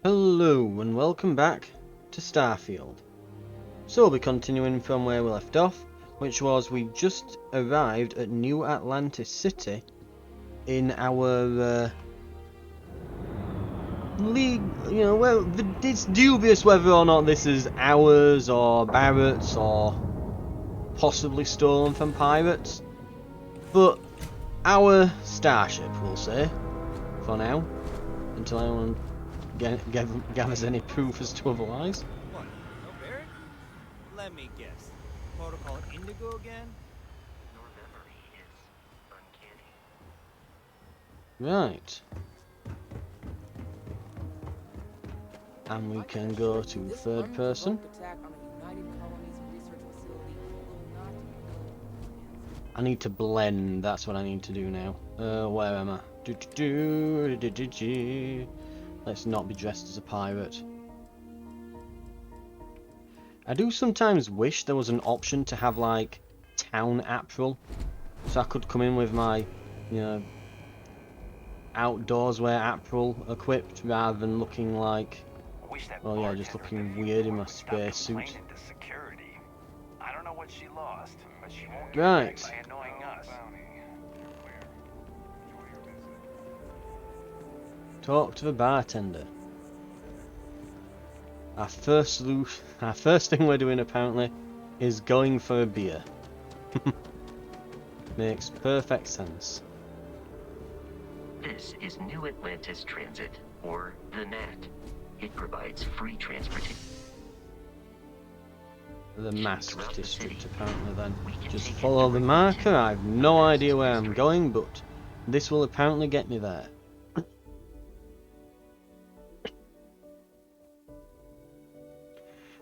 Hello and welcome back to Starfield. So we'll be continuing from where we left off, which was we just arrived at New Atlantis City in our league. Well, it's dubious whether or not this is ours or Barrett's or possibly stolen from pirates, but our starship, we'll say, for now, until anyone gathers any proof as to otherwise. What? No Barrett? Let me guess. Protocol Indigo again? Your memory is uncanny. Right. And we can go to third person. I need to blend, that's what I need to do now. Where am I? Let's not be dressed as a pirate. I do sometimes wish there was an option to have like town apparel, so I could come in with my, outdoors wear apparel equipped rather than looking like, well, yeah, just looking weird in my space suit. I don't know what she lost, but she won't Right. by annoying us. Talk to the bartender. Our first thing we're doing apparently is going for a beer. Makes perfect sense. This is New Atlantis Transit, or the NAT. It provides free transportation. The Mask Throughout the District city, apparently then. we can Just take it follow to the a marker. I have no Mask idea where I'm District. going, but this will apparently get me there.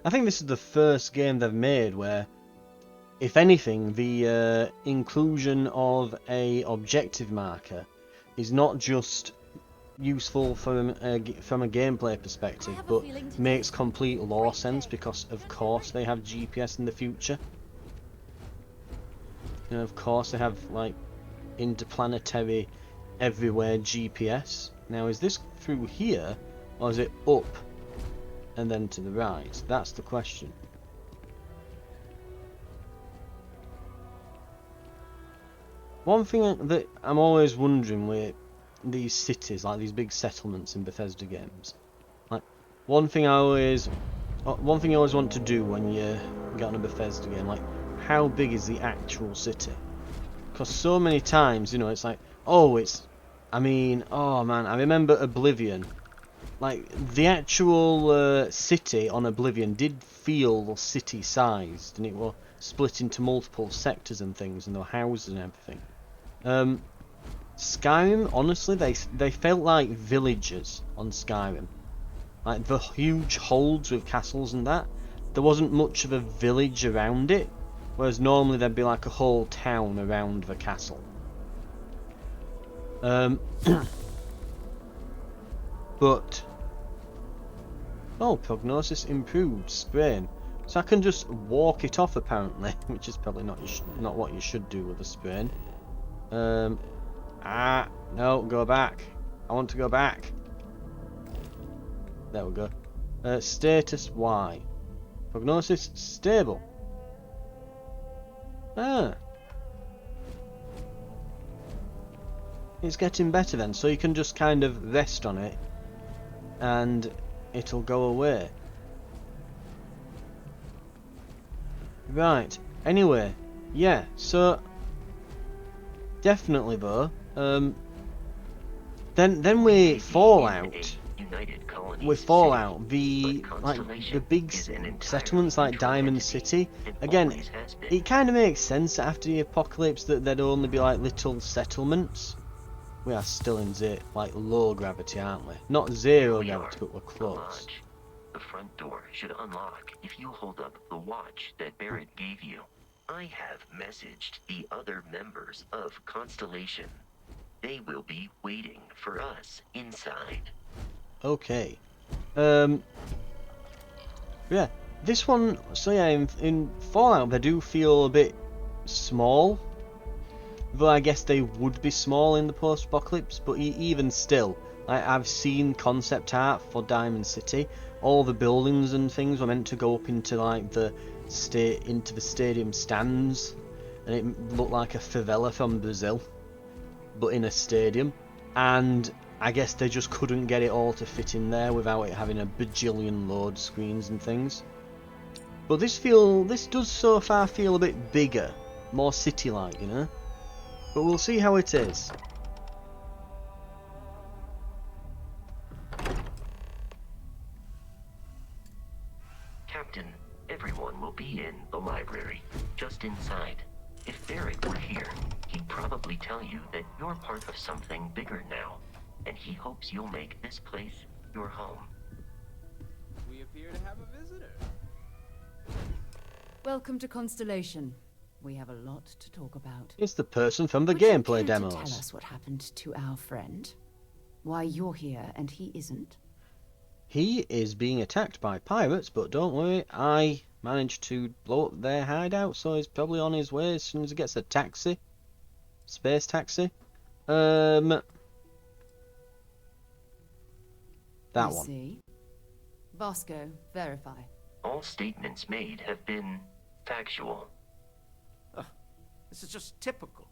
I think this is the first game they've made where, if anything, the inclusion of a objective marker is not just useful from a gameplay perspective, but makes complete lore sense because, of course, they have GPS in the future. Of course, they have like interplanetary, everywhere GPS. Now, is this through here, or is it up and then to the right? That's the question. One thing that I'm always wondering with these cities, like these big settlements in Bethesda games, like one thing I always want to do when you get on a Bethesda game, like how big is the actual city? Because so many times, it's like, oh man, I remember Oblivion. Like, the actual city on Oblivion did feel city-sized, and it was split into multiple sectors and things, and there were houses and everything. Skyrim, honestly, they felt like villages on Skyrim. Like, the huge holds with castles and that, there wasn't much of a village around it, whereas normally there'd be like a whole town around the castle. But... oh, prognosis improved, sprain. So I can just walk it off apparently, which is probably not what you should do with a sprain. No, go back. I want to go back. There we go. Status Y. Prognosis stable. It's getting better then, so you can just kind of rest on it and it'll go away. Right, anyway, yeah, so definitely though, then with Fallout, the big settlements like Diamond City, again, it kind of makes sense after the apocalypse that there'd only be like little settlements. We are still in low gravity, aren't we? Not zero gravity, but we're close. The front door should unlock if you hold up the watch that Barrett gave you. I have messaged the other members of Constellation. They will be waiting for us inside. Okay. Yeah, this one, so yeah, in Fallout they do feel a bit small. Though I guess they would be small in the post-apocalypse, but even still, I've seen concept art for Diamond City. All the buildings and things were meant to go up into like the stadium stands, and it looked like a favela from Brazil, but in a stadium. And I guess they just couldn't get it all to fit in there without it having a bajillion load screens and things. But this does so far feel a bit bigger, more city-like, you know. But we'll see how it is. Captain, everyone will be in the library, just inside. If Barrett were here, he'd probably tell you that you're part of something bigger now, and he hopes you'll make this place your home. We appear to have a visitor. Welcome to Constellation. We have a lot to talk about. It's the person from the Would you gameplay care demos. to tell us what happened to our friend? Why you're here and he isn't? He is being attacked by pirates, but don't worry, I managed to blow up their hideout, so he's probably on his way as soon as he gets a taxi. Space taxi. That I one. see. Bosco, verify. All statements made have been factual. This is just typical.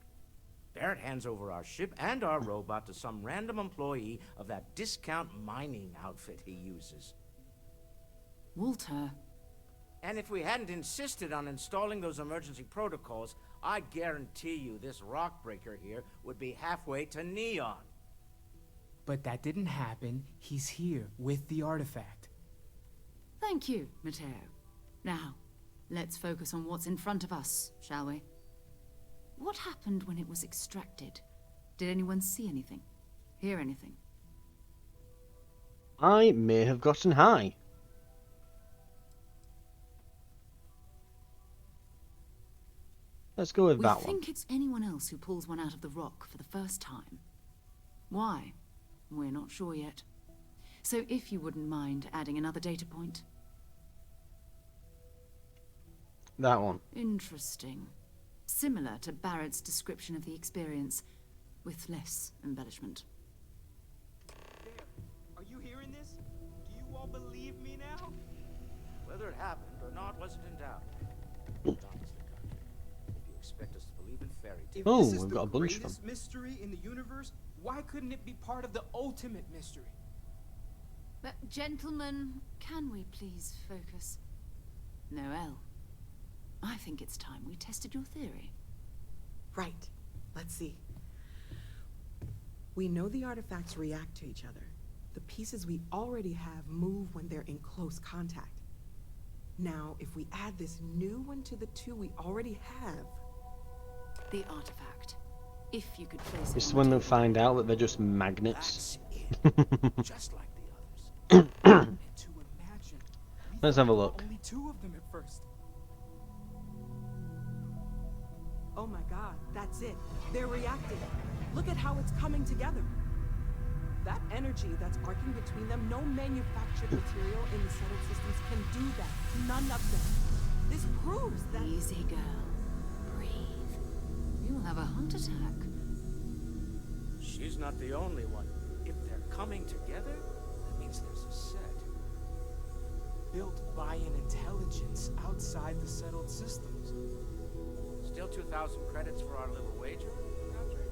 Barrett hands over our ship and our robot to some random employee of that discount mining outfit he uses. Walter. And if we hadn't insisted on installing those emergency protocols, I guarantee you this rock breaker here would be halfway to Neon. But that didn't happen. He's here with the artifact. Thank you, Matteo. Now, let's focus on what's in front of us, shall we? What happened when it was extracted? Did anyone see anything? Hear anything? I may have gotten high. Let's go with We that one. think it's anyone else who pulls one out of the rock for the first time. Why? We're not sure yet. So if you wouldn't mind adding another data point. That one. Interesting. Similar to Barrett's description of the experience, with less embellishment. There. Are you hearing this? Do you all believe me now? Whether it happened or not wasn't in doubt. Honestly, Doctor, if you expect us to believe in fairy tales... If Oh, this is we've the got a bunch of greatest mystery in the universe, why couldn't it be part of the ultimate mystery? But, gentlemen, can we please focus? Noel, I think it's time we tested your theory. Right. Let's see. We know the artifacts react to each other. The pieces we already have move when they're in close contact. Now, if we add this new one to the two we already have... The artifact. If you could place it This is on when the they'll table. find out that they're just magnets. That's it. Just like the others. And to imagine, we Let's thought have a there were look. only two of them at first. Oh my god, that's it. They're reacting. Look at how it's coming together. That energy that's arcing between them, no manufactured material in the settled systems can do that. None of them. This proves that... Easy, girl. Breathe. You'll have a heart attack. She's not the only one. If they're coming together, that means there's a set. Built by an intelligence outside the settled systems. Still 2,000 credits for our little wager, Andre?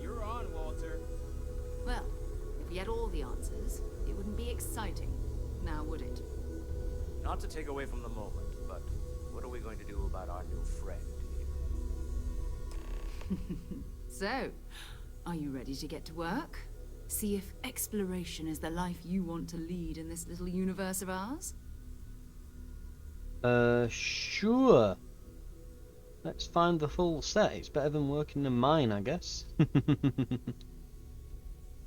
You're on, Walter. Well, if we had all the answers, it wouldn't be exciting. Now, would it? Not to take away from the moment, but what are we going to do about our new friend here? So, are you ready to get to work? See if exploration is the life you want to lead in this little universe of ours? Sure. Let's find the full set. It's better than working in mine, I guess.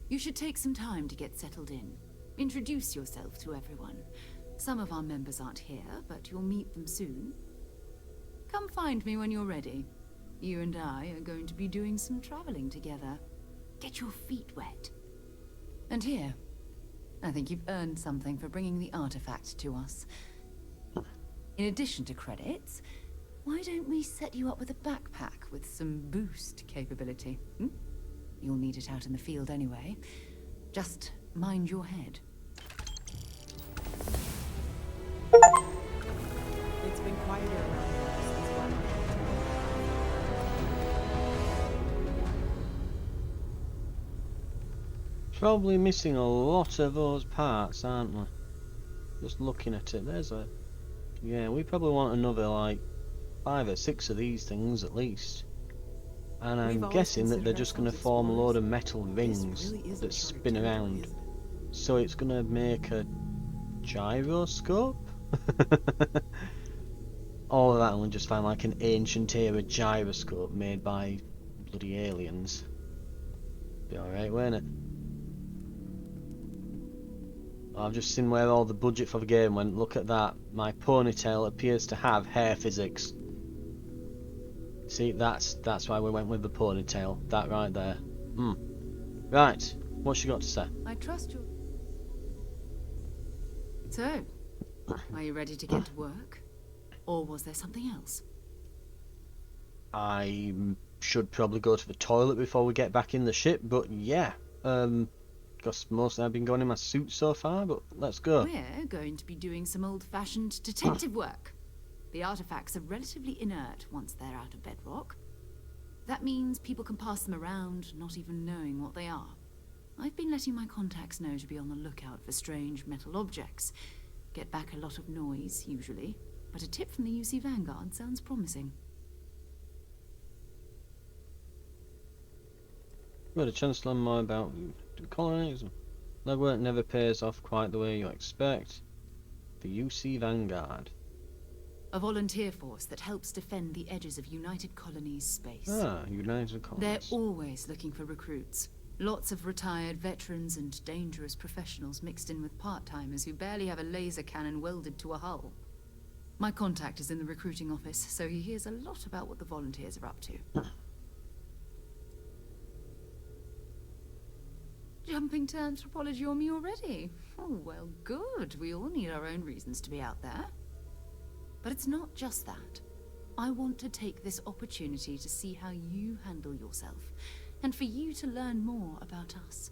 You should take some time to get settled in. Introduce yourself to everyone. Some of our members aren't here, but you'll meet them soon. Come find me when you're ready. You and I are going to be doing some traveling together. Get your feet wet. And here, I think you've earned something for bringing the artifact to us. In addition to credits, why don't we set you up with a backpack with some boost capability? You'll need it out in the field anyway. Just mind your head. It's been quieter around here since one. Probably missing a lot of those parts, aren't we? Just looking at it, there's a... Yeah, we probably want another, like, 5 or 6 of these things at least. And I'm We've always guessing that they're considered just going to ourselves form a load of explorers. metal This rings really is a that charted spin territory, around. isn't it? So it's going to make a gyroscope? All of that, and we just find like an ancient era gyroscope made by bloody aliens. Be alright, won't it? I've just seen where all the budget for the game went. Look at that. My ponytail appears to have hair physics. See, that's why we went with the ponytail. That right there. Right, what's you got to say? I trust you. So, are you ready to get to work? Or was there something else? I should probably go to the toilet before we get back in the ship, but yeah. Because mostly I've been going in my suit so far, but let's go. We're going to be doing some old-fashioned detective work. The artifacts are relatively inert once they're out of bedrock. That means people can pass them around, not even knowing what they are. I've been letting my contacts know to be on the lookout for strange metal objects. Get back a lot of noise, usually, but a tip from the UC Vanguard sounds promising. You had a chance to learn more about colonialism. Legwork never pays off quite the way you expect. The UC Vanguard. A volunteer force that helps defend the edges of United Colonies space. Ah, United Colonies. They're always looking for recruits. Lots of retired veterans and dangerous professionals mixed in with part-timers who barely have a laser cannon welded to a hull. My contact is in the recruiting office, so he hears a lot about what the volunteers are up to. Jumping to anthropology on me already? Oh, well, good. We all need our own reasons to be out there. But it's not just that. I want to take this opportunity to see how you handle yourself, and for you to learn more about us.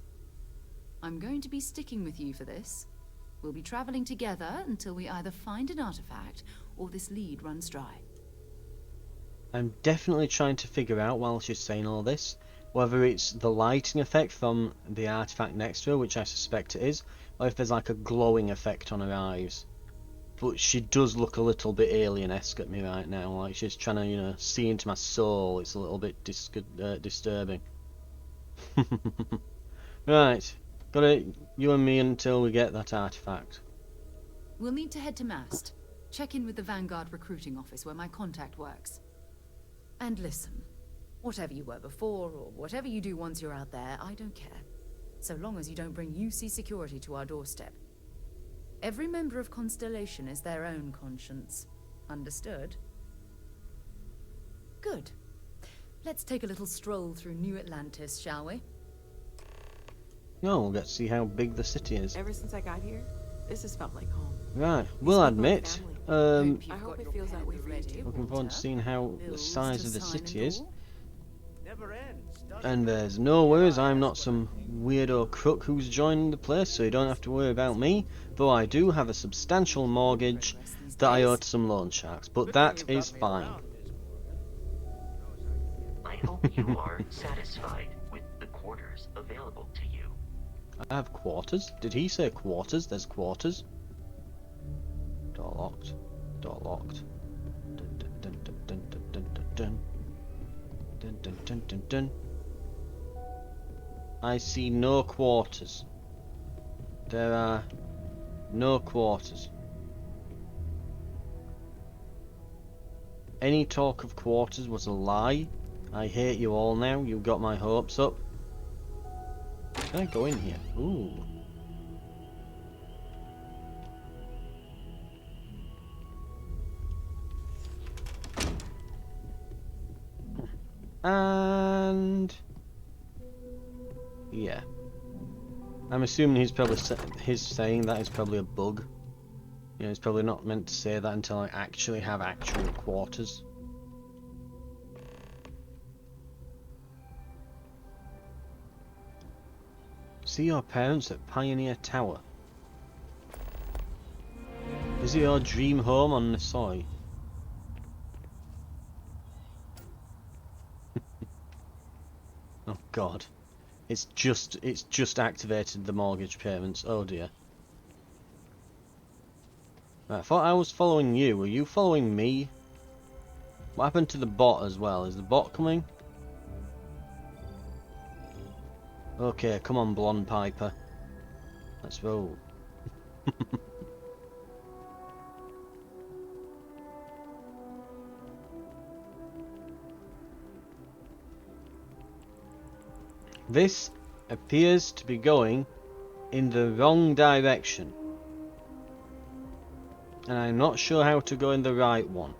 I'm going to be sticking with you for this. We'll be traveling together until we either find an artifact or this lead runs dry. I'm definitely trying to figure out, while she's saying all this, whether it's the lighting effect from the artifact next to her, which I suspect it is, or if there's like a glowing effect on her eyes. But she does look a little bit alien-esque at me right now, like she's trying to, you know, see into my soul. It's a little bit disturbing. Right, got it, you and me until we get that artifact. We'll need to head to Mast. Check in with the Vanguard recruiting office where my contact works. And listen, whatever you were before, or whatever you do once you're out there, I don't care. So long as you don't bring UC security to our doorstep. Every member of Constellation is their own conscience. Understood? Good. Let's take a little stroll through New Atlantis, shall we? No, we'll get to see how big the city is. Ever since I got here, this has felt like home. Right, These we'll people are admit, family. You've I hope got it your feels that pen way for you ready, too. looking forward to seeing how the Bills size to of the sign city and is. all. Never ends, does And it? there's no worries, I'm not some weirdo crook who's joining the place, so you don't have to worry about me, though I do have a substantial mortgage that I owe to some loan sharks, but Good that thing you've is got me fine. around, Miss Morgan. I hope you are satisfied with the quarters available to you. I have quarters? Did he say quarters? There's quarters. Door locked. Door locked. Dun dun dun dun dun dun dun dun. Dun dun dun dun dun. I see no quarters. There are no quarters. Any talk of quarters was a lie. I hate you all now. You've got my hopes up. Can I go in here? Ooh. And yeah, I'm assuming he's probably his saying that is probably a bug. You know, he's probably not meant to say that until I actually have actual quarters. See your parents at Pioneer Tower. Is it your dream home on Nisoi? Oh god. It's just activated the mortgage payments. Oh dear. Right, I thought I was following you. Were you following me? What happened to the bot as well? Is the bot coming? Okay, come on, blonde Piper. Let's roll. This appears to be going in the wrong direction. And I'm not sure how to go in the right one.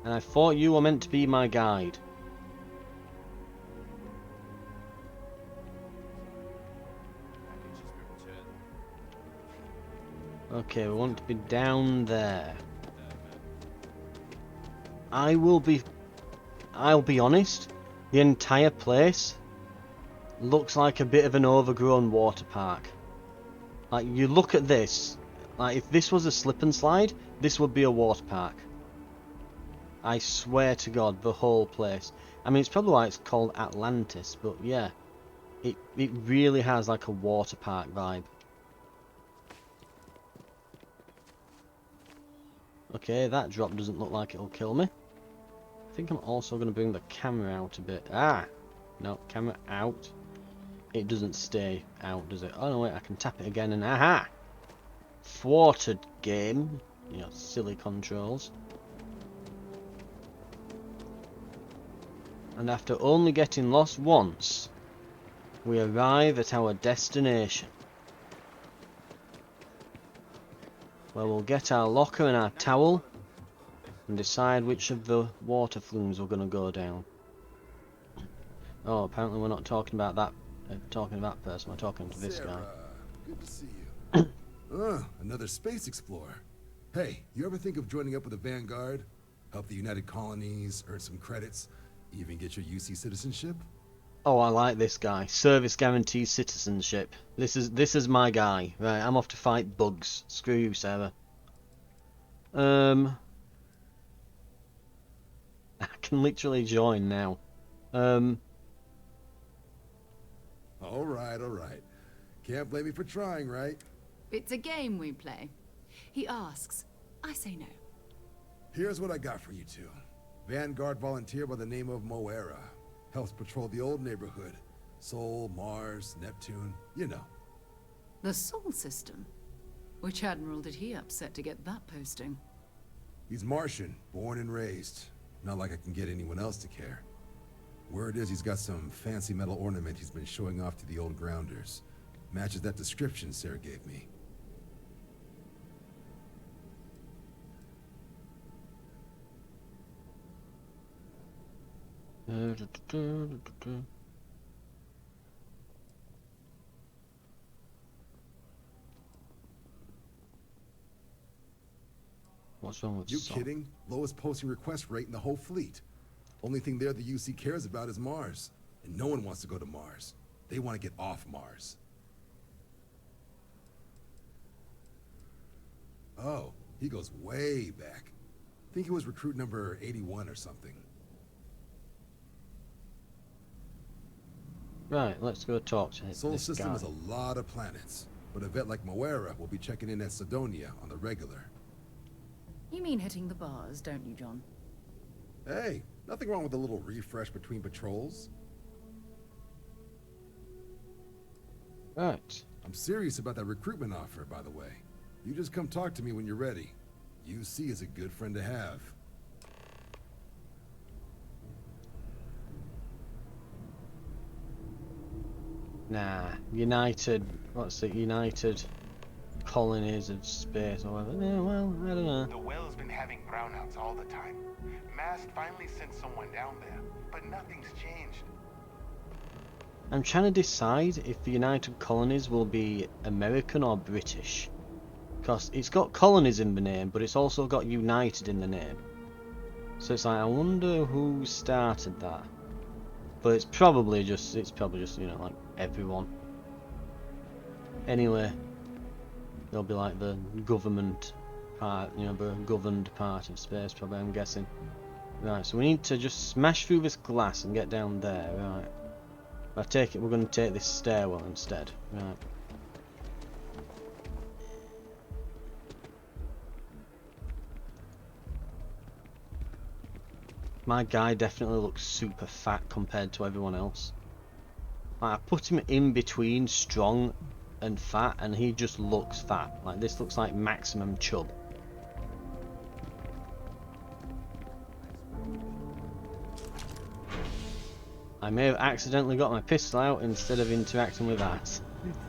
And I thought you were meant to be my guide. Okay, we want to be down there. I'll be honest, the entire place looks like a bit of an overgrown water park. Like, you look at this, like if this was a slip and slide, this would be a water park. I swear to God, the whole place. I mean, it's probably why it's called Atlantis, but yeah, it really has like a water park vibe. Okay, that drop doesn't look like it'll kill me. I think I'm also going to bring the camera out a bit. Ah! No, camera out. It doesn't stay out, does it? Oh no, wait, I can tap it again and aha! Thwarted game. You know, silly controls. And after only getting lost once, we arrive at our destination. Where we'll get our locker and our towel and decide which of the water flumes we're going to go down. Oh, apparently we're not talking about that person, we're talking to this guy. Good to see you. Another space explorer. Hey, you ever think of joining up with the Vanguard? Help the United Colonies, earn some credits, even get your UC citizenship? Oh, I like this guy. Service guarantees citizenship. This is my guy. Right, I'm off to fight bugs. Screw you, Sarah. I can literally join now. All right. Can't blame me for trying, right? It's a game we play. He asks, I say no. Here's what I got for you two. Vanguard volunteer by the name of Moera. Helps patrol the old neighborhood. Sol, Mars, Neptune, you know. The Sol system? Which admiral did he upset to get that posting? He's Martian, born and raised. Not like I can get anyone else to care. Word is he's got some fancy metal ornament he's been showing off to the old grounders. Matches that description Sarah gave me. What's wrong with You Sol? kidding? Lowest posting request rate in the whole fleet. Only thing there the UC cares about is Mars. And no one wants to go to Mars. They want to get off Mars. Oh, he goes way back. Think he was recruit number 81 or something. Right, let's go talk to Sol this system guy. has a lot of planets, but a vet like Moera will be checking in at Sidonia on the regular. You mean hitting the bars, don't you, John? Hey, nothing wrong with a little refresh between patrols. Right. I'm serious about that recruitment offer, by the way. You just come talk to me when you're ready. UC is a good friend to have. Nah, United, what's it, United Colonies of Space or whatever. Yeah, well, I don't know. The well's been having brownouts all the time. Mast finally sent someone down there, but nothing's changed. I'm trying to decide if the United Colonies will be American or British. Because it's got colonies in the name, but it's also got United in the name. So it's like, I wonder who started that. But it's probably just, you know, like everyone. Anyway, they'll be like the government part, you know, the governed part of space, probably, I'm guessing. Right, so we need to just smash through this glass and get down there, right. I take it we're going to take this stairwell instead, right. My guy definitely looks super fat compared to everyone else. Like, I put him in between strong and fat and he just looks fat. Like, this looks like maximum chub. I may have accidentally got my pistol out instead of interacting with that.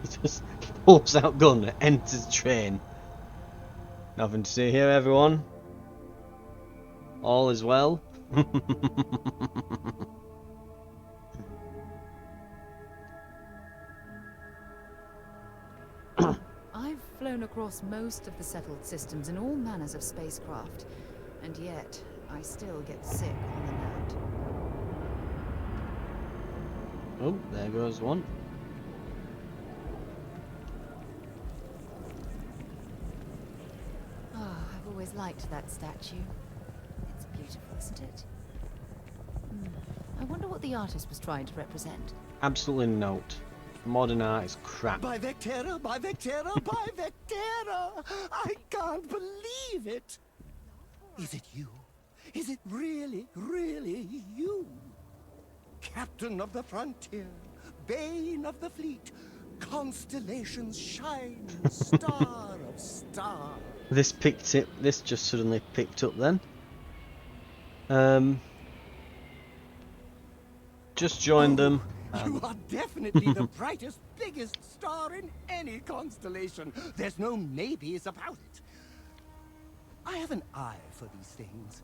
He just pulls out gun, enters train. Nothing to see here, everyone. All is well. I've flown across most of the settled systems in all manners of spacecraft, and yet I still get sick on the land. Oh, there goes one. Ah, I've always liked that statue. It's beautiful, isn't it? I wonder what the artist was trying to represent. Absolutely not. Modern art is crap. By Vectera, by Vectera, by Vectera! I can't believe it! Is it you? Is it really, really you? Captain of the frontier, bane of the fleet, Constellation's shining star of stars. This picked it. This just suddenly picked up then. Just joined them. You are definitely the brightest, biggest star in any constellation. There's no maybes about it. I have an eye for these things.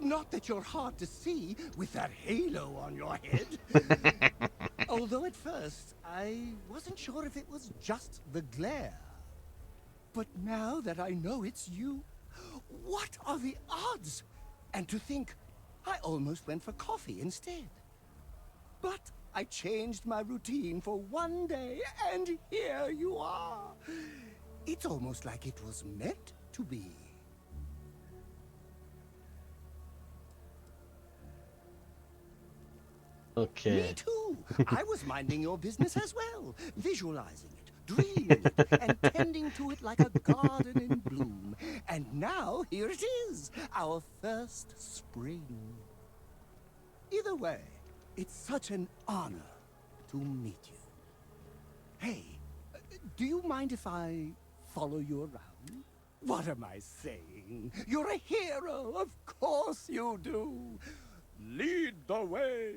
Not that you're hard to see with that halo on your head. Although at first, I wasn't sure if it was just the glare. But now that I know it's you, what are the odds? And to think, I almost went for coffee instead. But I changed my routine for one day, and here you are. It's almost like it was meant to be. Okay. Me too. I was minding your business as well, visualizing it, dreaming it, and tending to it like a garden in bloom. And now here it is, our first spring. Either way, it's such an honor to meet you. Hey, do you mind if I follow you around? What am I saying? You're a hero, of course you do. Lead the way.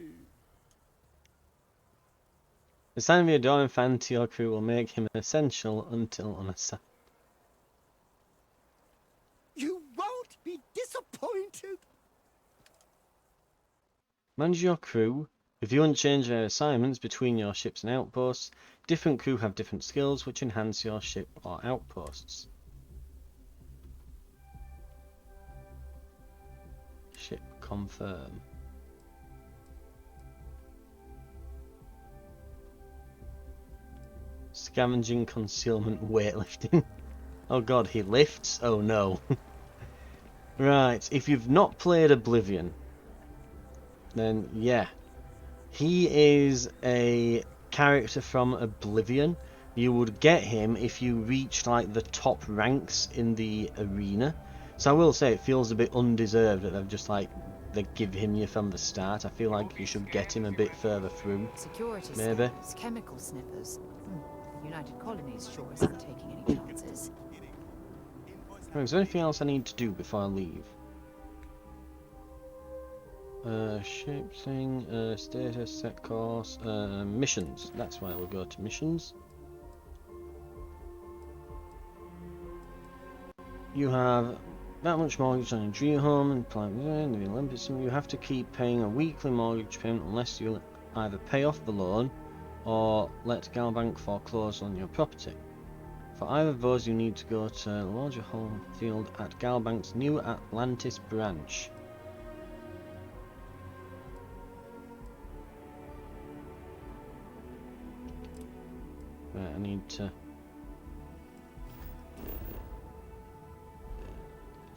The sign of your adoring fan to your crew will make him essential until unassigned. You won't be disappointed. Manage your crew. If you unchange their assignments between your ships and outposts, different crew have different skills which enhance your ship or outposts. Ship confirm. Scavenging, concealment, weightlifting. Oh god, he lifts? Oh no. Right, if you've not played Oblivion, then yeah. He is a character from Oblivion. You would get him if you reached like the top ranks in the arena. So I will say it feels a bit undeserved that they've just like they give him you from the start. I feel like you should get him a bit further through. Security Maybe. scanners, chemical sniffers. United Colonies sure isn't taking any chances. Right, is there anything else I need to do before I leave? Ship thing, status, set course, missions. That's why we'll go to missions. You have that much mortgage on your dream home and plan the Olympics. You have to keep paying a weekly mortgage payment unless you either pay off the loan or let Galbank foreclose on your property. For either of those, you need to go to the larger home field at Galbank's new Atlantis branch. Right, I need to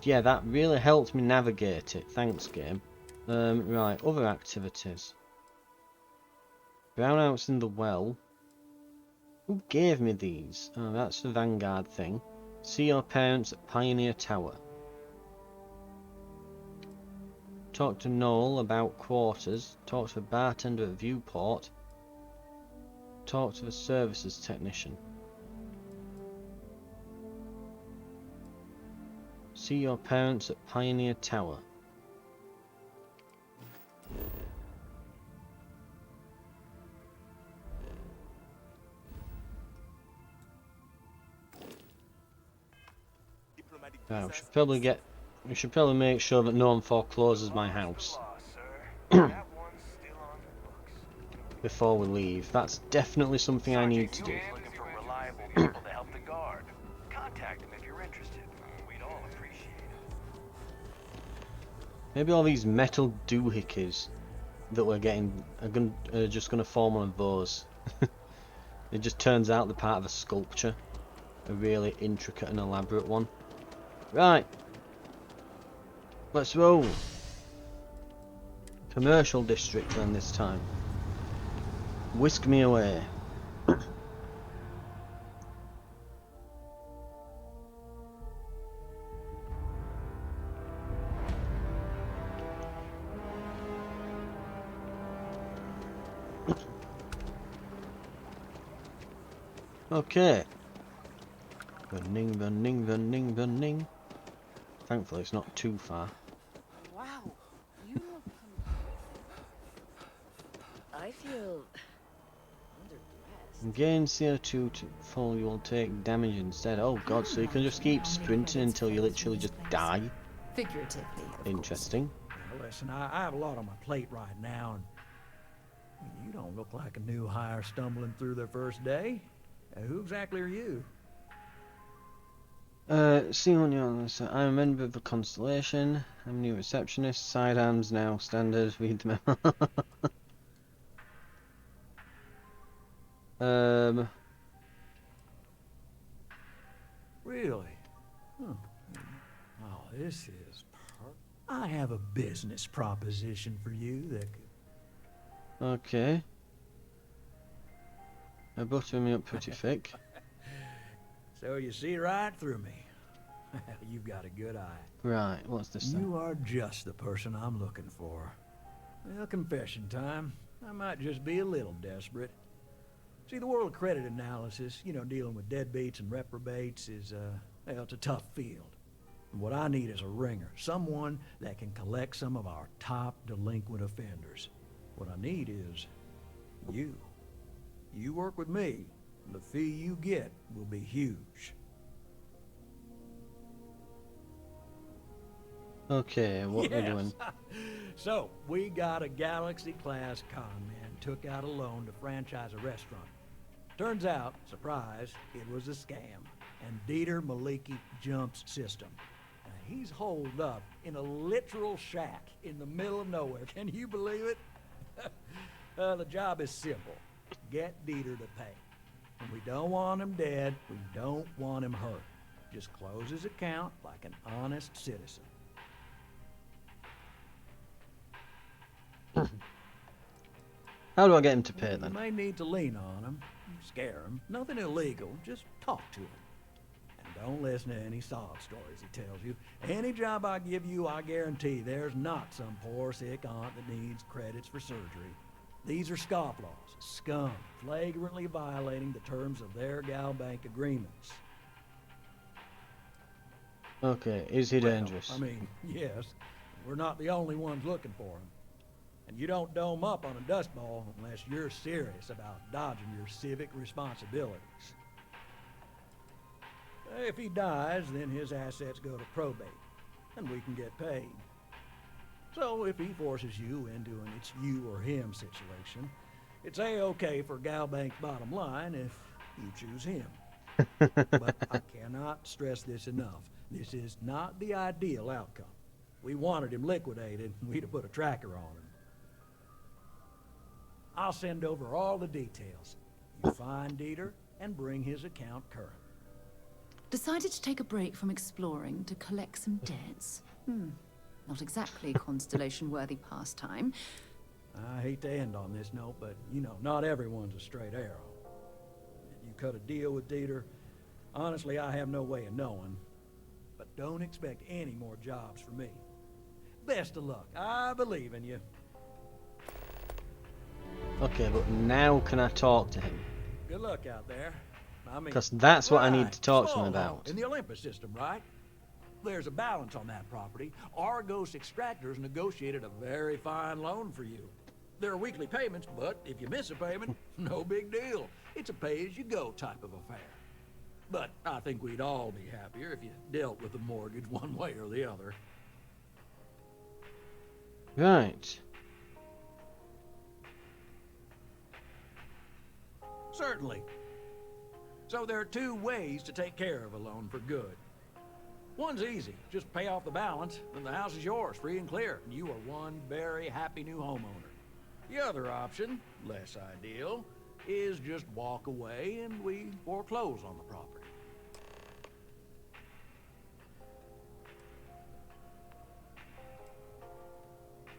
yeah, that really helped me navigate it. Thanks, game. Right, other activities. Brownouts in the well. Who gave me these? Oh, that's the Vanguard thing. See your parents at Pioneer Tower. Talk to Noel about quarters. Talk to the bartender at Viewport. Talk to the services technician. See your parents at Pioneer Tower. Right, we should probably make sure that no one forecloses my house before we leave. That's definitely something I need to do. Looking for reliable people to help the guard. Contact them if you're interested. We'd all appreciate it. Maybe all these metal doohickeys that we're getting are just gonna form one of those. It just turns out they're part of a sculpture, a really intricate and elaborate one. Right, let's roll. Commercial district then this time. Whisk me away. Okay. Running, running, running, running. Thankfully it's not too far. Wow, you look I feel underdressed. Gain CO2 to fall, you will take damage instead. Oh god, so you can just keep sprinting until you literally just die. Figuratively, of Interesting. Now, listen, I have a lot on my plate right now, and you don't look like a new hire stumbling through their first day. Who exactly are you? See when you're on this. I'm a member of the Constellation. I'm new receptionist. Sidearms now standard. Read the memo. Really? Huh. Oh, this is I have a business proposition for you that could... Okay. They're buttering me up pretty thick. So you see right through me. You've got a good eye. Right, what's this then? You are just the person I'm looking for. Well, confession time. I might just be a little desperate. See, the world of credit analysis, you know, dealing with deadbeats and reprobates is, well, it's a tough field. And what I need is a ringer, someone that can collect some of our top delinquent offenders. What I need is you. You work with me, the fee you get will be huge. Okay, what yes. we're doing? So, we got a Galaxy-class conman took out a loan to franchise a restaurant. Turns out, surprise, it was a scam, and Dieter Maliki jumps system. Now, he's holed up in a literal shack in the middle of nowhere. Can you believe it? The job is simple. Get Dieter to pay. And we don't want him dead, we don't want him hurt. Just close his account like an honest citizen. How do I get him to pay You then? may need to lean on him, scare him. Nothing illegal, just talk to him. And don't listen to any sob stories he tells you. Any job I give you, I guarantee there's not some poor sick aunt that needs credits for surgery. These are scofflaws, scum, flagrantly violating the terms of their Gal Bank agreements. Okay, is he dangerous? I mean, yes, we're not the only ones looking for him. And you don't dome up on a dust ball unless you're serious about dodging your civic responsibilities. If he dies, then his assets go to probate, and we can get paid. So if he forces you into an it's you or him situation, it's A-okay for Gal Bank's bottom line if you choose him. But I cannot stress this enough. This is not the ideal outcome. We wanted him liquidated, we'd have put a tracker on him. I'll send over all the details. You find Dieter and bring his account current. Decided to take a break from exploring to collect some debts? Not exactly Constellation-worthy pastime. I hate to end on this note, but, you know, not everyone's a straight arrow. You cut a deal with Dieter. Honestly, I have no way of knowing. But don't expect any more jobs for me. Best of luck. I believe in you. Okay, but now can I talk to him? Good luck out there. I mean, Because that's what I need right, to talk to small him loan about. in the Olympus system, right? There's a balance on that property. Argos Extractors negotiated a very fine loan for you. There are weekly payments, but if you miss a payment, no big deal. It's a pay-as-you-go type of affair. But I think we'd all be happier if you dealt with the mortgage one way or the other. Right. Certainly. So there are two ways to take care of a loan for good. One's easy. Just pay off the balance, then the house is yours, free and clear, and you are one very happy new homeowner. The other option, less ideal, is just walk away and we foreclose on the property.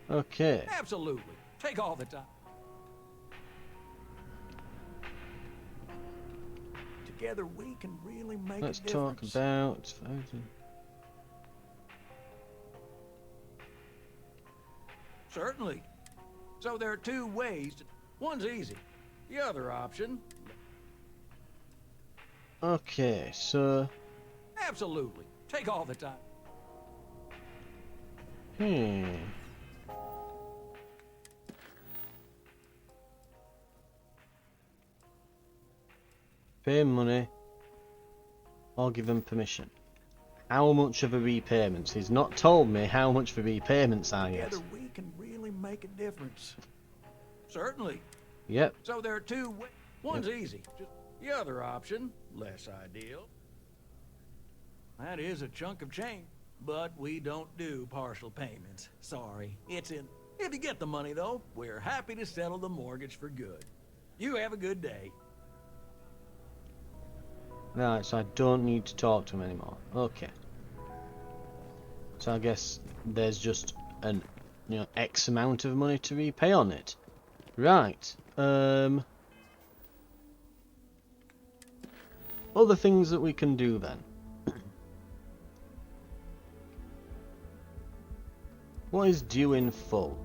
Okay. Absolutely. Take all the time. Together we can really make Let's a talk difference. about... Certainly. So there are two ways to... One's easy. The other option... Okay, so... Absolutely. Take all the time. Pay money or give them permission. How much of a repayment? He's not told me how much for repayments are yet. Together we can really make a difference. Certainly. Yep. So there are two ways. One's easy. Just the other option, less ideal. That is a chunk of change. But we don't do partial payments. Sorry. It's in... If you get the money, though, we're happy to settle the mortgage for good. You have a good day. Right, so I don't need to talk to him anymore. Okay. So I guess there's just an, you know, X amount of money to repay on it. Right. Other things that we can do then. What is due in full?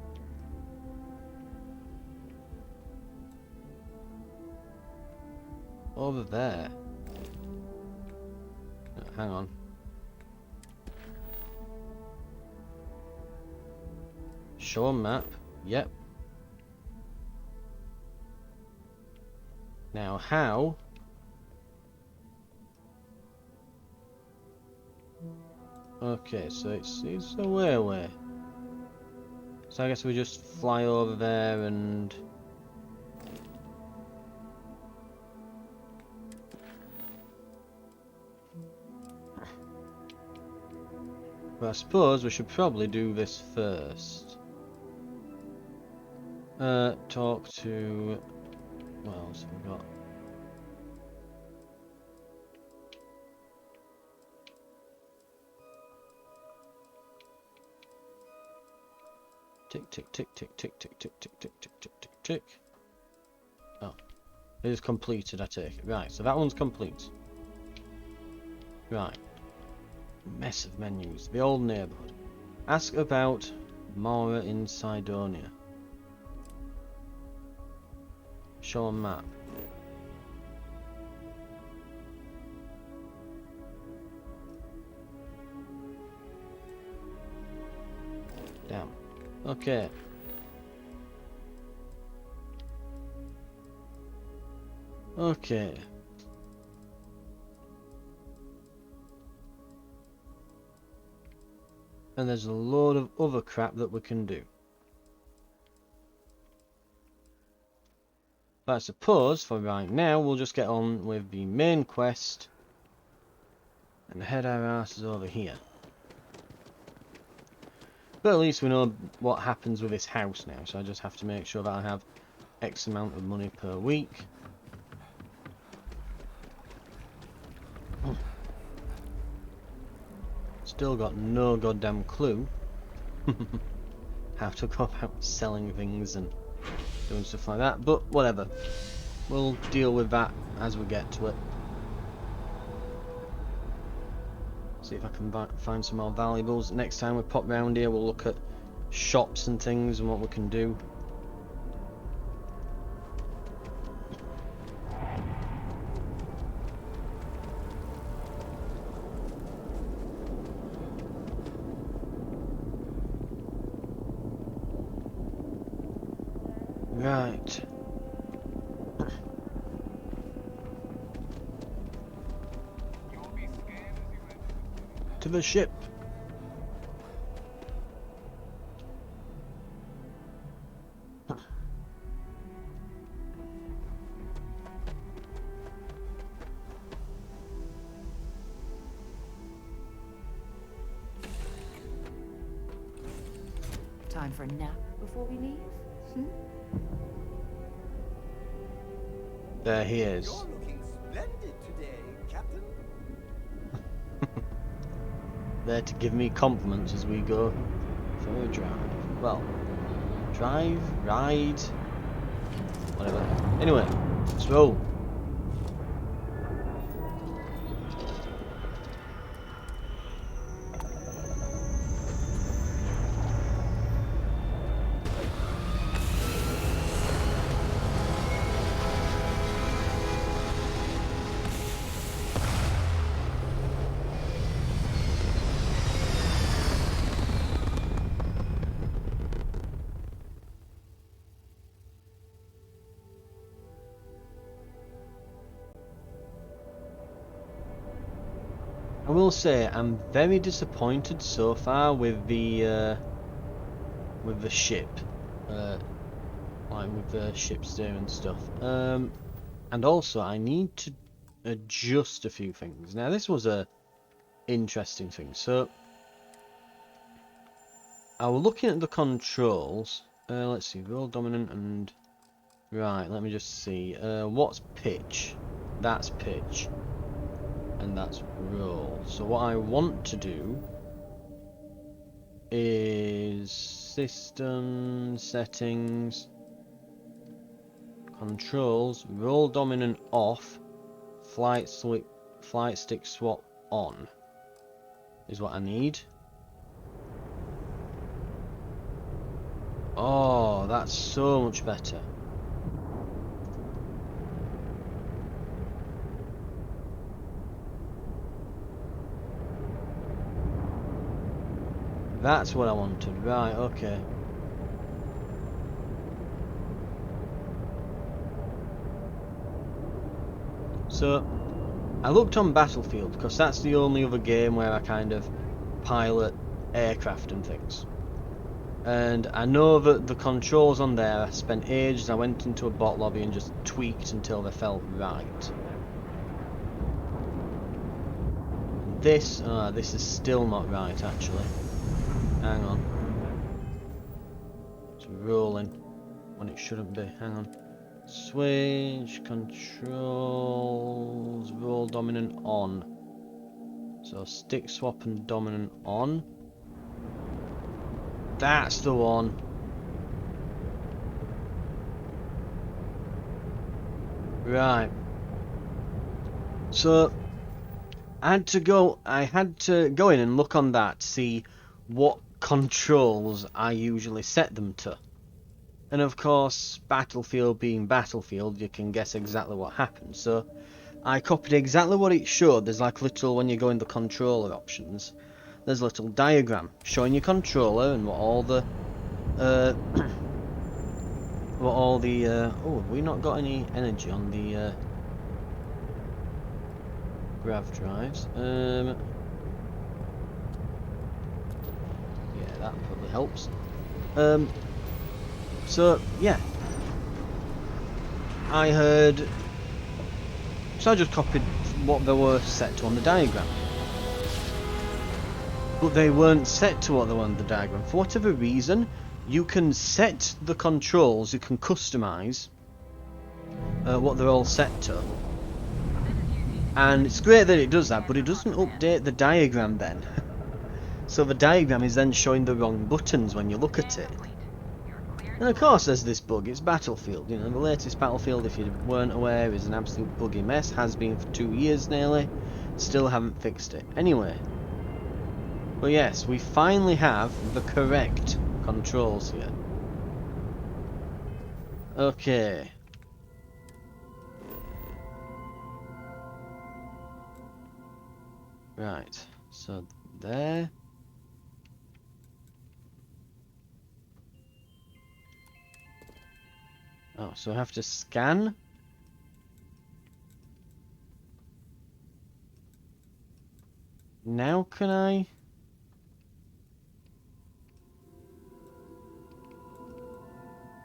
Over there. Hang on. Show a map. Yep. Now how? Okay, so it's a way away. So I guess we just fly over there and... But I suppose we should probably do this first. Talk to... What else have we got? Tick, tick, tick, tick, tick, tick, tick, tick, tick, tick, tick, tick, tick. Oh. It is completed, I take it. Right, so that one's complete. Right. Mess of menus. The old neighbourhood. Ask about Mora in Cydonia. Show a map. Damn. Okay. Okay. And there's a load of other crap that we can do. But I suppose for right now we'll just get on with the main quest and head our asses over here. But at least we know what happens with this house now, so I just have to make sure that I have X amount of money per week. Still got no goddamn clue how to go about selling things and doing stuff like that, but whatever. We'll deal with that as we get to it. See if I can find some more valuables. Next time we pop round here, we'll look at shops and things and what we can do. Right. To the ship. Time for a nap before we leave? Hmm? There he is. You're looking splendid today, Captain. There to give me compliments as we go for a drive. Well, drive, ride, whatever. Anyway, let's roll. I will say I'm very disappointed so far with the ship, like with the ship steer and stuff. And also I need to adjust a few things. Now this was a interesting thing. So I was looking at the controls. Let's see, roll dominant and right. Let me just see. What's pitch? That's pitch. And that's roll. So what I want to do is system settings, controls, roll dominant off, flight stick swap on is what I need. Oh, that's so much better. That's what I wanted. Right, okay. So, I looked on Battlefield, because that's the only other game where I kind of pilot aircraft and things. And I know that the controls on there, I spent ages, I went into a bot lobby and just tweaked until they felt right. This is still not right, actually. Hang on. It's rolling when it shouldn't be. Hang on. Switch, controls, roll dominant on. So stick swap and dominant on. That's the one. Right. So I had to go in and look on that to see what controls I usually set them to. And of course, Battlefield being Battlefield, you can guess exactly what happens. So I copied exactly what it showed. There's like little, when you go in the controller options, there's a little diagram showing your controller and what all the oh, have we not got any energy on the grav drives? Yeah, that probably helps. So yeah, I just copied what they were set to on the diagram, but they weren't set to what they were on the diagram. For whatever reason, you can set the controls, you can customize what they're all set to, and it's great that it does that, but it doesn't update the diagram then. So the diagram is then showing the wrong buttons when you look at it. And of course there's this bug, it's Battlefield. You know, the latest Battlefield, if you weren't aware, is an absolute buggy mess. Has been for 2 years nearly. Still haven't fixed it. Anyway. But yes, we finally have the correct controls here. Okay. Right, so there. Oh, so I have to scan? Now can I?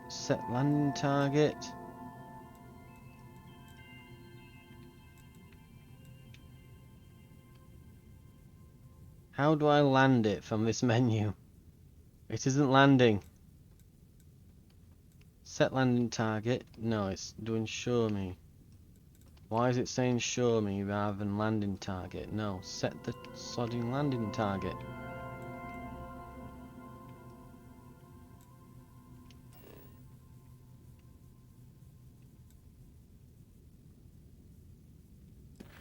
Set landing target. How do I land it from this menu? It isn't landing. Set landing target. No, it's doing show me. Why is it saying show me rather than landing target? No, set the sodding landing target.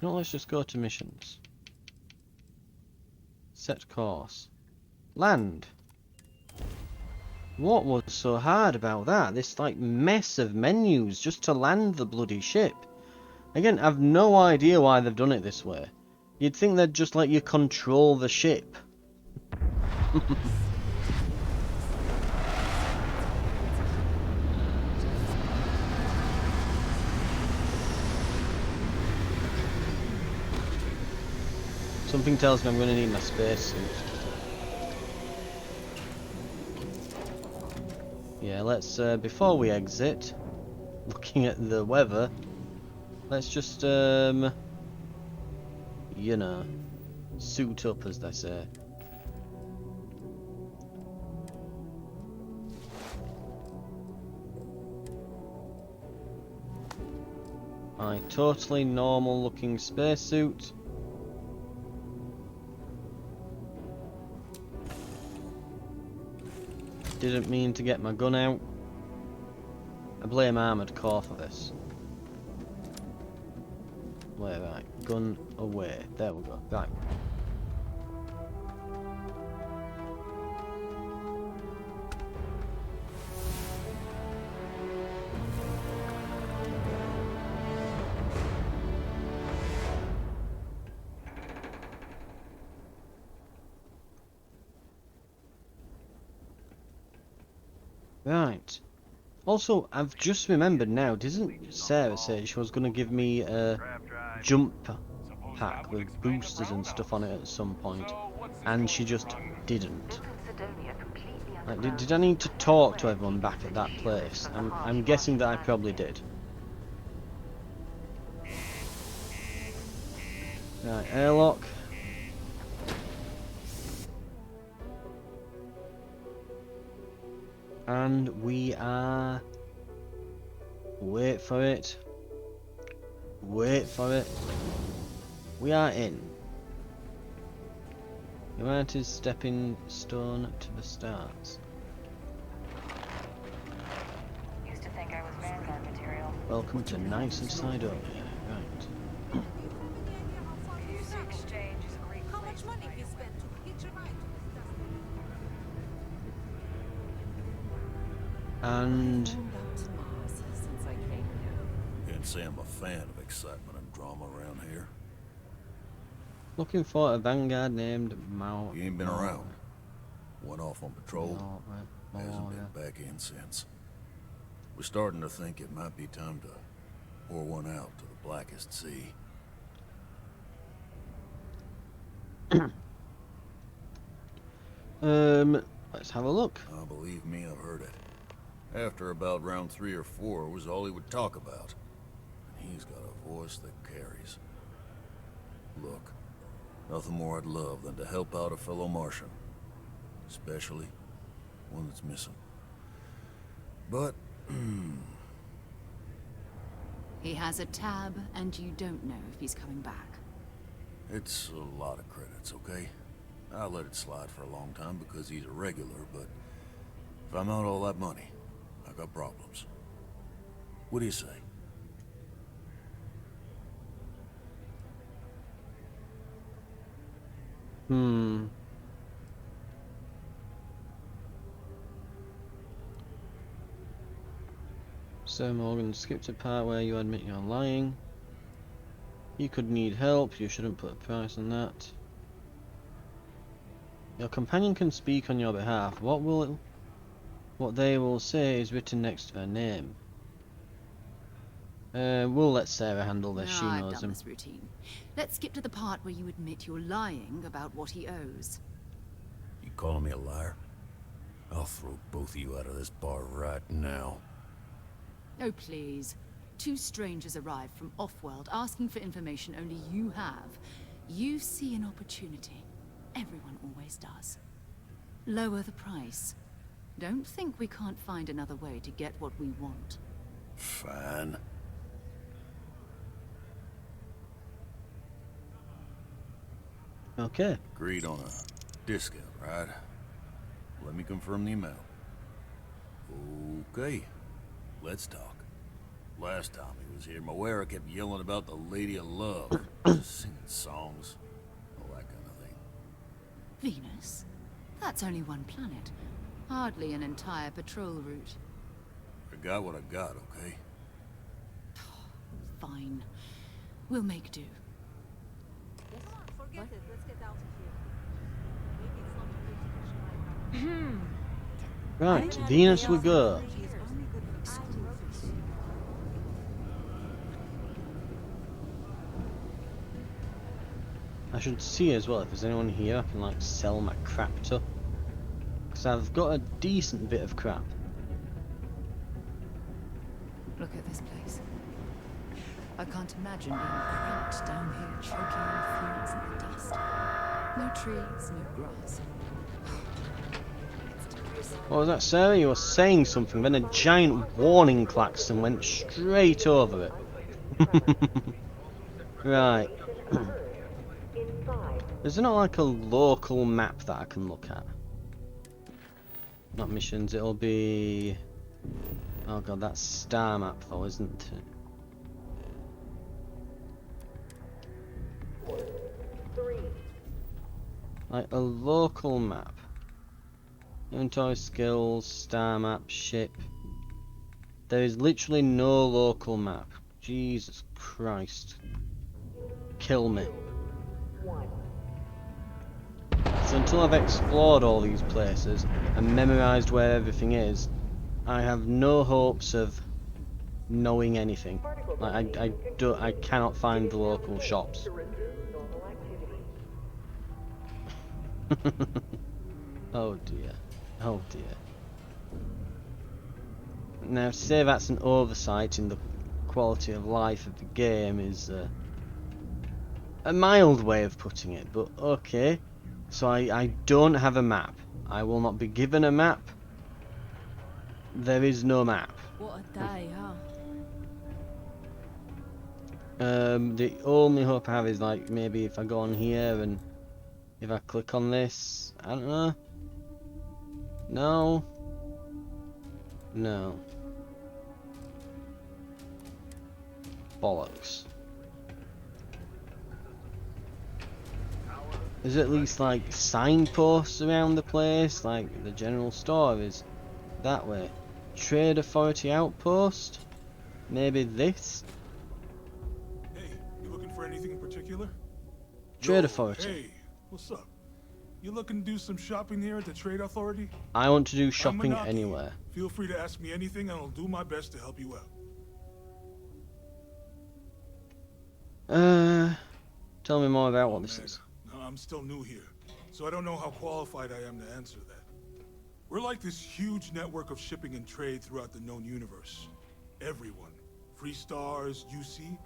No, let's just go to missions. Set course. Land. What was so hard about that? This like mess of menus just to land the bloody ship. Again, I've no idea why they've done it this way. You'd think they'd just let you control the ship. Something tells me I'm going to need my spacesuit. Yeah, let's, before we exit, looking at the weather, let's just, you know, suit up, as they say. My totally normal looking spacesuit. Didn't mean to get my gun out. I blame Armored Core for this. Wait, right. Gun away. There we go. Right. Right. Also, I've just remembered now, didn't Sarah say she was going to give me a jump pack with boosters and stuff on it at some point, and she just didn't? Like, did I need to talk to everyone back at that place? I'm guessing that I probably did. Right, airlock. And we are... Wait for it. Wait for it. We are in. Humanity is stepping stone to the stars. Used to think I was Vanguard material. Welcome to Knights of Sidonia. Right. Use exchange is a great How much money you spent to hitch a ride to And since I came here. Can't say I'm a fan of excitement and drama around here. looking for a Vanguard named Mao. He ain't been around. Went off on patrol. Hasn't yeah. been back in since. We're starting to think it might be time to pour one out to the blackest sea. Let's have a look. Oh, believe me, I've heard it. After about round 3 or 4 was all he would talk about. And he's got a voice that carries. Look, nothing more I'd love than to help out a fellow Martian. Especially one that's missing. But, He has a tab, and you don't know if he's coming back. it's a lot of credits, okay? I let it slide for a long time because he's a regular, but if I'm out all that money, I got problems. What do you say? So Morgan, skipped a part where you admit you're lying. You could need help, you shouldn't put a price on that. Your companion can speak on your behalf. What they will say is written next to their name. We'll let Sarah handle this, she I've knows done him. this routine. Let's skip to the part where you admit you're lying about what he owes. You calling me a liar? I'll throw both of you out of this bar right now. Oh, please. 2 strangers arrive from off-world asking for information only you have. You see an opportunity. Everyone always does. Lower the price. Don't think we can't find another way to get what we want. Fine. Okay. Agreed on a discount, right? Let me confirm the amount. Okay, let's talk. Last time he was here, Moira kept yelling about the Lady of Love, singing songs, all that kind of thing. Venus? That's only one planet. Hardly an entire patrol route. I got what I got, okay? Fine. We'll make do. Come on, forget it. Let's get out of here. Maybe it's not a good discussion right now. Right, Venus we go. I should see as well if there's anyone here I can like sell my crap to. Because I've got a decent bit of crap. Look at this place. I can't imagine being cramped down here, choking on fumes and the dust. No trees, no grass. It's depressing. What was that, Sarah? You were saying something, then a giant warning klaxon went straight over it. Right. Is there not like a local map that I can look at? Not missions, it'll be... Oh god, that's star map though, isn't it? Like a local map. Inventory skills, star map, ship. There is literally no local map. Jesus Christ. Kill me. So until I've explored all these places and memorized where everything is, I have no hopes of knowing anything. Like I cannot find the local shops. Oh dear. Oh dear. Now to say that's an oversight in the quality of life of the game is a mild way of putting it, but okay. So I don't have a map. I will not be given a map. There is no map. What a day, huh? The only hope I have is like maybe if I go on here and if I click on this, I don't know. No. No. Bollocks. There's at least like signposts around the place, like the general store is that way. Trade Authority Outpost? Maybe this? Hey, you looking for anything in particular? Trade Authority. Hey, what's up? You looking to do some shopping here at the Trade Authority? I want to do shopping anywhere. Feel free to ask me anything and I'll do my best to help you out. Tell me more about what this is. No, I'm still new here, so I don't know how qualified I am to answer that. We're like this huge network of shipping and trade throughout the known universe. Everyone. Free Stars, UC,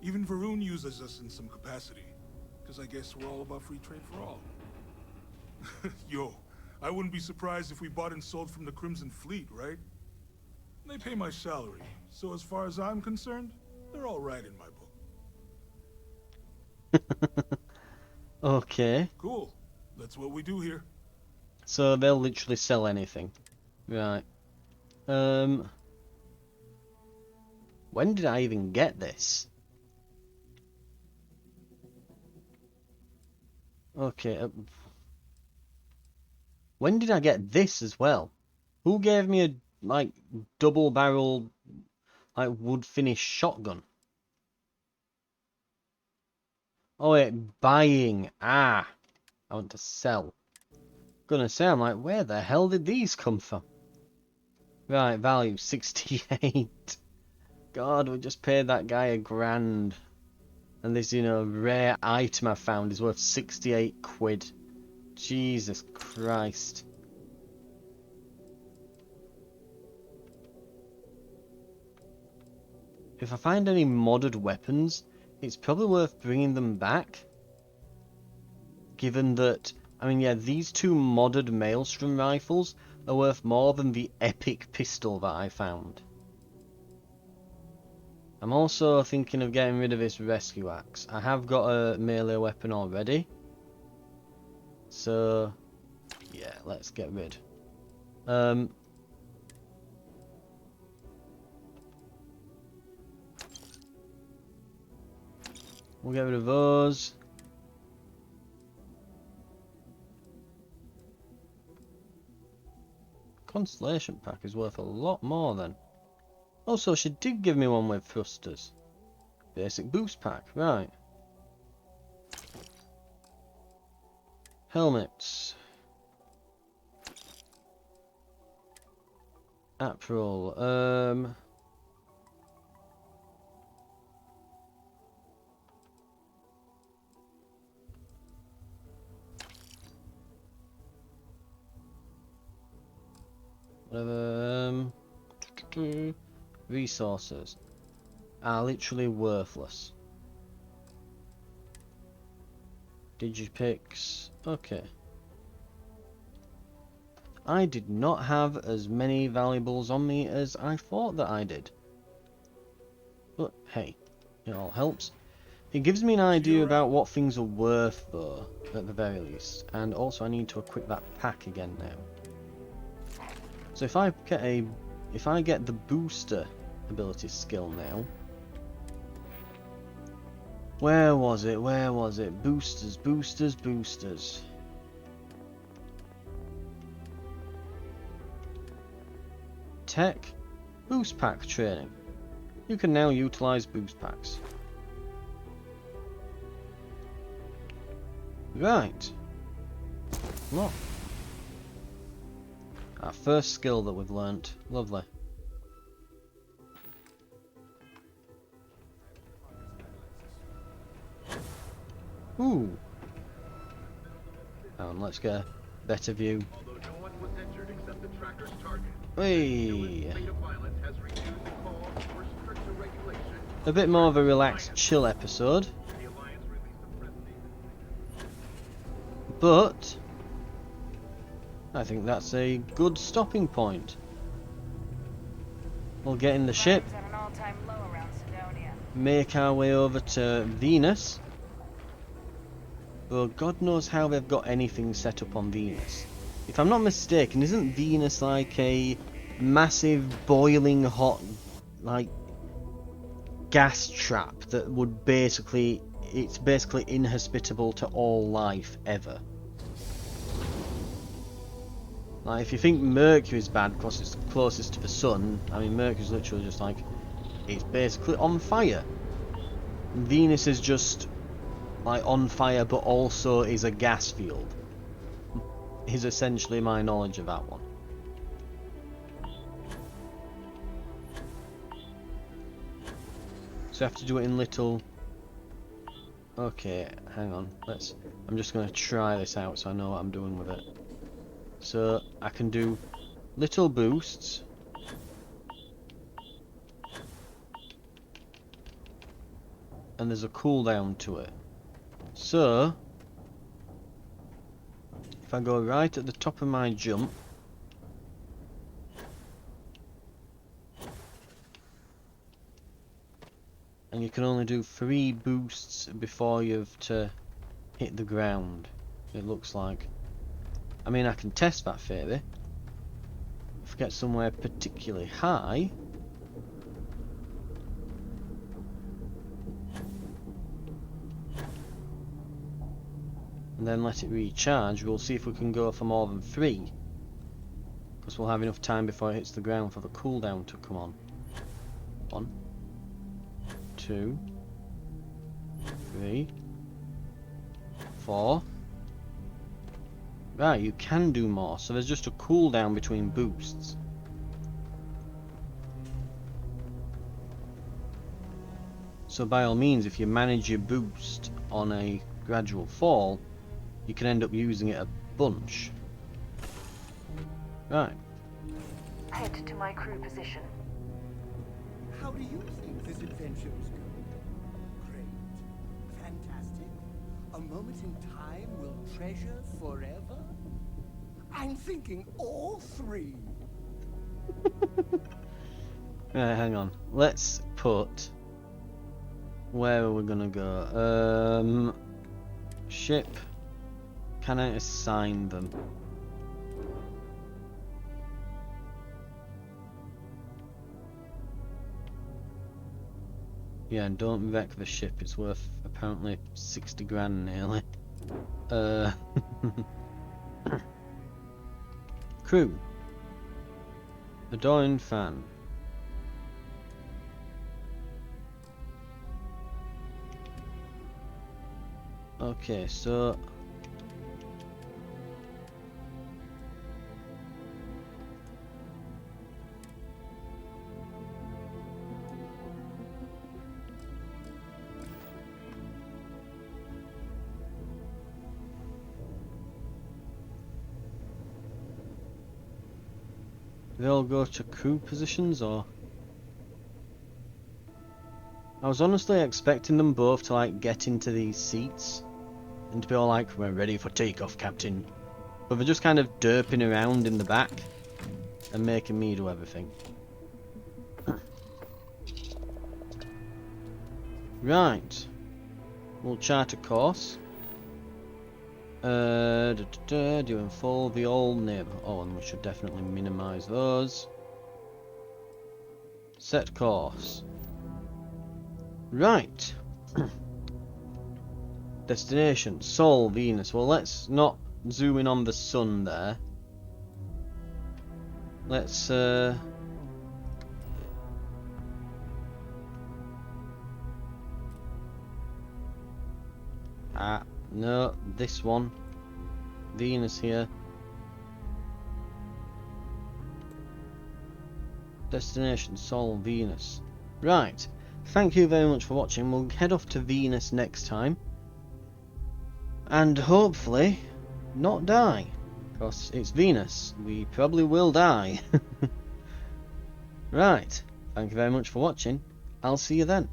even Varun uses us in some capacity. Because I guess we're all about free trade for all. Yo, I wouldn't be surprised if we bought and sold from the Crimson Fleet, right? They pay my salary, so as far as I'm concerned, they're all right in my book. Okay. Cool. That's what we do here. So they'll literally sell anything. Right. When did I even get this? Okay. When did I get this as well? Who gave me a, like, double barrel, like, wood finish shotgun? Oh wait, buying. Ah. I want to sell. Gonna say, I'm like, where the hell did these come from? Right, value 68. God, we just paid that guy $1,000. And this, rare item I found is worth 68 quid. Jesus Christ. If I find any modded weapons, it's probably worth bringing them back. Given that, I mean, yeah, these two modded Maelstrom rifles are worth more than the epic pistol that I found. I'm also thinking of getting rid of this rescue axe. I have got a melee weapon already. So, yeah, let's get rid. We'll get rid of those. Constellation pack is worth a lot more then. Also, she did give me one with thrusters. Basic boost pack, right. Helmets. April. Whatever. Resources are literally worthless. Digipix. Okay. I did not have as many valuables on me as I thought that I did. But hey, it all helps. It gives me an idea about what things are worth though, at the very least. And also I need to equip that pack again now. So if I get the booster ability skill now. Where was it? Where was it? Boosters, boosters, boosters. Tech, boost pack training. You can now utilize boost packs. Right. Look. Our first skill that we've learnt. Lovely. Ooh. Let's get a better view. Hey. A bit more of a relaxed, chill episode. But I think that's a good stopping point. We'll get in the ship, make our way over to Venus. But God knows how they've got anything set up on Venus. If I'm not mistaken, isn't Venus like a massive boiling hot, like, gas trap that would basically, it's basically inhospitable to all life ever? Like, if you think Mercury's bad because it's closest to the sun, I mean, Mercury's literally just like, it's basically on fire. Venus is just like on fire, but also is a gas field. Is essentially my knowledge of that one. So I have to do it in little. Okay, hang on. I'm just gonna try this out so I know what I'm doing with it. So I can do little boosts. And there's a cooldown to it. So if I go right at the top of my jump, and you can only do 3 boosts before you have to hit the ground. it looks like. I mean, I can test that theory. If I get somewhere particularly high, and then let it recharge, we'll see if we can go for more than 3. Because we'll have enough time before it hits the ground for the cooldown to come on. 1, 2, 3, 4. Right, you can do more, so there's just a cooldown between boosts. So by all means, if you manage your boost on a gradual fall, you can end up using it a bunch. Right. Head to my crew position. How do you think this adventure is going? Great. Fantastic. A moment in time we'll treasure forever? I'm thinking all 3. Right, hang on. Let's put... Where are we gonna go? Ship. Can I assign them? Yeah, don't wreck the ship. It's worth apparently 60 grand nearly. Crew. Adoring fan. Okay, so they all go to crew positions, or? I was honestly expecting them both to like get into these seats and to be all like, "We're ready for takeoff, Captain." But they're just kind of derping around in the back and making me do everything. Right. We'll chart a course. Doing full the old nib. Oh, and we should definitely minimize those. Set course. Right. Destination Sol, Venus. Well, let's not zoom in on the sun there. Let's no, this one. Venus here. Destination Sol, Venus. Right. Thank you very much for watching. We'll head off to Venus next time. And hopefully not die. Because it's Venus. We probably will die. Right. Thank you very much for watching. I'll see you then.